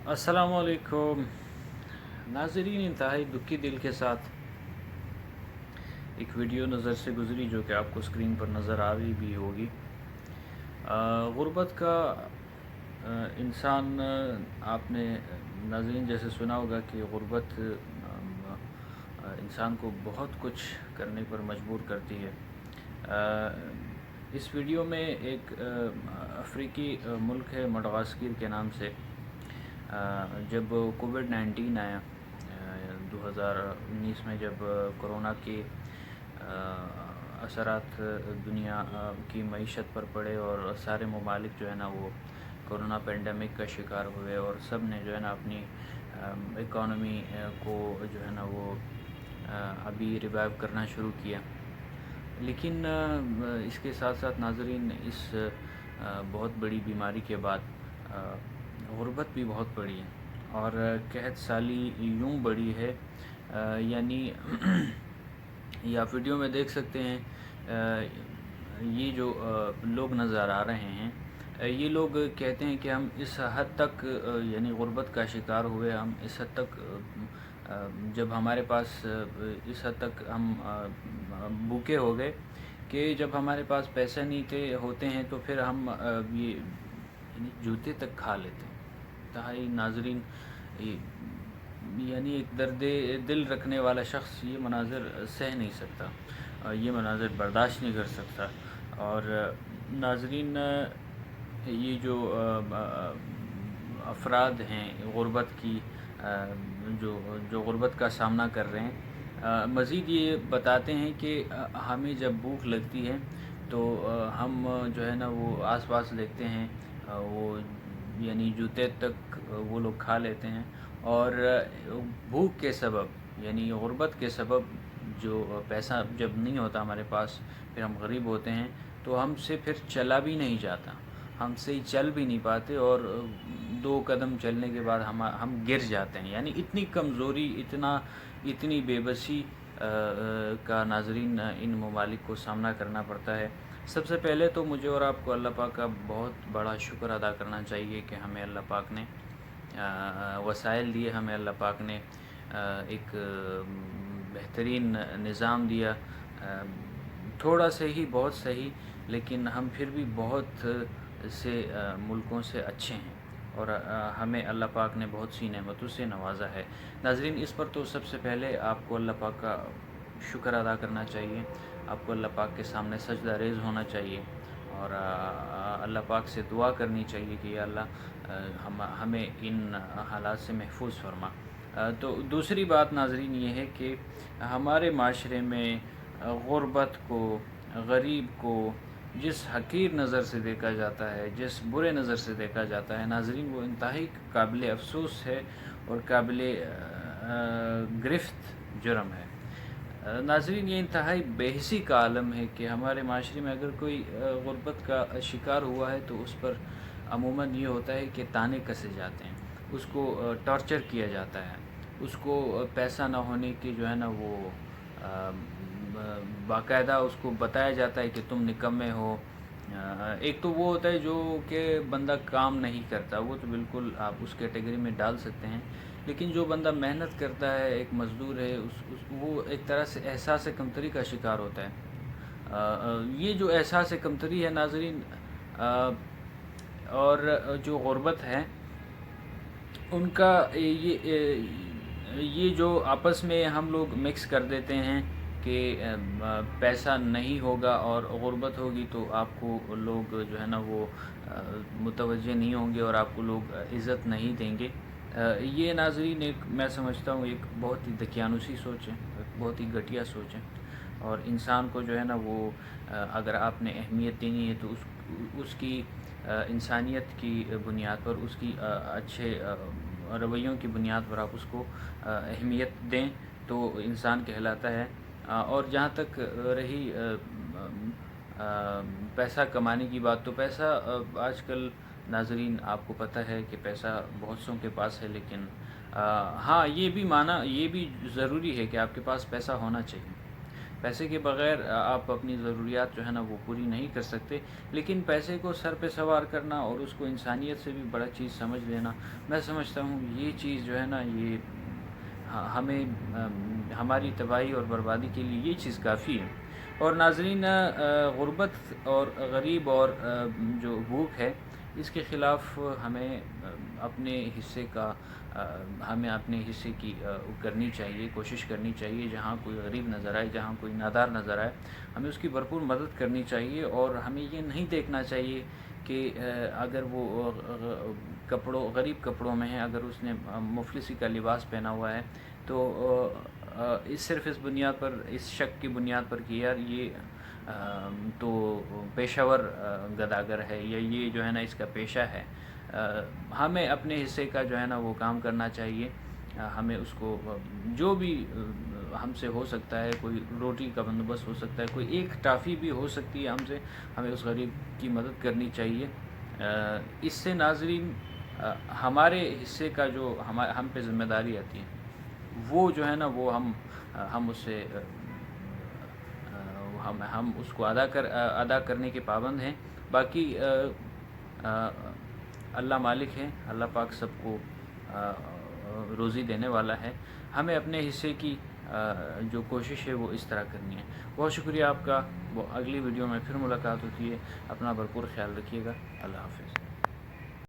अस्सलाम वालेकुम नाज़रीन, इंतहाई दुखी दिल के साथ एक वीडियो नज़र से गुज़री जो कि आपको स्क्रीन पर नज़र आ रही भी होगी। ग़ुरबत का इंसान आपने नाज़रीन जैसे सुना होगा कि ग़ुरबत इंसान को बहुत कुछ करने पर मजबूर करती है। इस वीडियो में एक अफ्रीकी मुल्क है मडागास्कर के नाम से। जब कोविड-19 आया 2019 में, जब कोरोना के असरात दुनिया की मईशत पर पड़े और सारे ममालिक जो है ना वो कोरोना पेंडेमिक का शिकार हुए और सब ने जो है ना अपनी इकॉनमी को जो है ना वो अभी रिवाइव करना शुरू किया। लेकिन इसके साथ साथ नाज़रीन इस बहुत बड़ी बीमारी के बाद ग़ुरबत भी बहुत बड़ी है और कहत साली यूँ बड़ी है, यानी ये आप वीडियो में देख सकते हैं। ये जो लोग नज़र आ रहे हैं, ये लोग कहते हैं कि हम इस हद तक यानी ग़ुरबत का शिकार हुए, हम इस हद तक जब हमारे पास इस हद तक हम भूखे हो गए कि जब हमारे पास पैसे नहीं होते हैं तो फिर हम ये जूते तक खा लेते हैं। इंतहाई नाज़रीन, यानी एक दर्द दिल रखने वाला शख्स ये मनाज़र सह नहीं सकता, ये मनाज़र बर्दाश्त नहीं कर सकता। और नाज़रीन, ये जो अफराद हैं ग़ुरबत की जो ग़ुरबत का सामना कर रहे हैं, मज़ीद ये बताते हैं कि हमें जब भूख लगती है तो हम जो है ना वो आस-पास देखते हैं, वो यानी जूते तक वो लोग खा लेते हैं। और भूख के सबब यानी ग़ुरबत के सबब जो पैसा जब नहीं होता हमारे पास, फिर हम गरीब होते हैं तो हमसे फिर चला भी नहीं जाता, हमसे चल भी नहीं पाते और 2 कदम चलने के बाद हम गिर जाते हैं। यानी इतनी कमज़ोरी, इतनी बेबसी का नाज़रीन इन ममालिक को सामना करना पड़ता है। सबसे पहले तो मुझे और आपको अल्लाह पाक का बहुत बड़ा शुक्र अदा करना चाहिए कि हमें अल्लाह पाक ने वसाइल दिए, हमें अल्लाह पाक ने एक बेहतरीन निज़ाम दिया। थोड़ा से ही बहुत सही, लेकिन हम फिर भी बहुत से मुल्कों से अच्छे हैं और हमें अल्लाह पाक ने बहुत सी नेमतों से नवाजा है। नाज़रीन, इस पर तो सबसे पहले आपको अल्लाह पाक का शुक्र अदा करना चाहिए, आपको अल्लाह पाक के सामने सजदा रेज़ होना चाहिए और अल्लाह पाक से दुआ करनी चाहिए कि या अल्लाह हमें इन हालात से महफूज फरमा। तो दूसरी बात नाज़रीन ये है कि हमारे माशरे में ग़ुरबत को, गरीब को जिस हकीर नज़र से देखा जाता है, जिस बुरे नज़र से देखा जाता है नाज़रीन, वो इंतहाई काबिल अफ़सोस है और काबिल गिरफ़्त जुर्म है। नाज़रीन, ये इंतहाई बेहिसी का आलम है कि हमारे माशरे में अगर कोई ग़ुरबत का शिकार हुआ है तो उस पर अमूमन ये होता है कि ताने कसे जाते हैं, उसको टॉर्चर किया जाता है, उसको पैसा ना होने की जो है ना वो बाकायदा उसको बताया जाता है कि तुम निकम्मे हो। एक तो वो होता है जो कि बंदा काम नहीं करता, वो तो बिल्कुल आप उस कैटेगरी में डाल सकते हैं। लेकिन जो बंदा मेहनत करता है, एक मज़दूर है, वो एक तरह से एहसास कमतरी का शिकार होता है। ये जो एहसास कमतरी है नाज़रीन, और जो ग़ुरबत है उनका ये जो आपस में हम लोग मिक्स कर देते हैं कि पैसा नहीं होगा और ग़ुरबत होगी तो आपको लोग जो है ना वो मुतवज्जे नहीं होंगे और आपको लोग इज़्ज़त नहीं देंगे। ये नाज़रीन एक, मैं समझता हूँ, एक बहुत ही दकियानुसी सोच है, बहुत ही घटिया सोच है। और इंसान को जो है ना वो अगर आपने अहमियत देनी है तो उसकी इंसानियत की बुनियाद पर, उसकी अच्छे रवैयों की बुनियाद पर आप उसको अहमियत दें तो इंसान कहलाता है। और जहाँ तक रही पैसा कमाने की बात, तो पैसा आजकल नाज़रीन आपको पता है कि पैसा बहुत सों के पास है, लेकिन हाँ, ये भी ज़रूरी है कि आपके पास पैसा होना चाहिए। پیسے کے بغیر آپ اپنی ضروریات جو ہے نا وہ پوری نہیں کر سکتے، لیکن پیسے کو سر پہ سوار کرنا اور اس کو انسانیت سے بھی بڑا چیز سمجھ لینا، میں سمجھتا ہوں یہ چیز جو ہے نا یہ ہمیں ہماری تباہی اور بربادی کے لیے یہ چیز کافی ہے۔ اور ناظرین، غربت اور غریب اور جو بھوک ہے، اس کے خلاف ہمیں اپنے حصے کا ہمیں اپنے حصے کی کرنی چاہیے، کوشش کرنی چاہیے۔ جہاں کوئی غریب نظر آئے، جہاں کوئی نادار نظر آئے، ہمیں اس کی بھرپور مدد کرنی چاہیے، اور ہمیں یہ نہیں دیکھنا چاہیے کہ اگر وہ غریب کپڑوں میں ہے، اگر اس نے مفلسی کا لباس پہنا ہوا ہے، تو صرف اس بنیاد پر، اس شک کی بنیاد پر کہ یار یہ تو پیشہ ور گداگر ہے، یا یہ جو ہے نا اس کا پیشہ ہے۔ ہمیں اپنے حصے کا جو ہے نا وہ کام کرنا چاہیے۔ ہمیں اس کو جو بھی ہم سے ہو سکتا ہے، کوئی روٹی کا بندوبست ہو سکتا ہے، کوئی ایک ٹافی بھی ہو سکتی ہے ہم سے، ہمیں اس غریب کی مدد کرنی چاہیے۔ اس سے ناظرین ہمارے حصے کا جو ہم پہ ذمہ داری آتی ہے، وہ جو ہے نا وہ ہم اس سے ہم اس کو ادا کرنے کے پابند ہیں۔ باقی اللہ مالک ہے، اللہ پاک سب کو روزی دینے والا ہے۔ ہمیں اپنے حصے کی جو کوشش ہے وہ اس طرح کرنی ہے۔ بہت شکریہ آپ کا۔ وہ اگلی ویڈیو میں پھر ملاقات ہوتی ہے۔ اپنا بھرپور خیال رکھیے گا۔ اللہ حافظ۔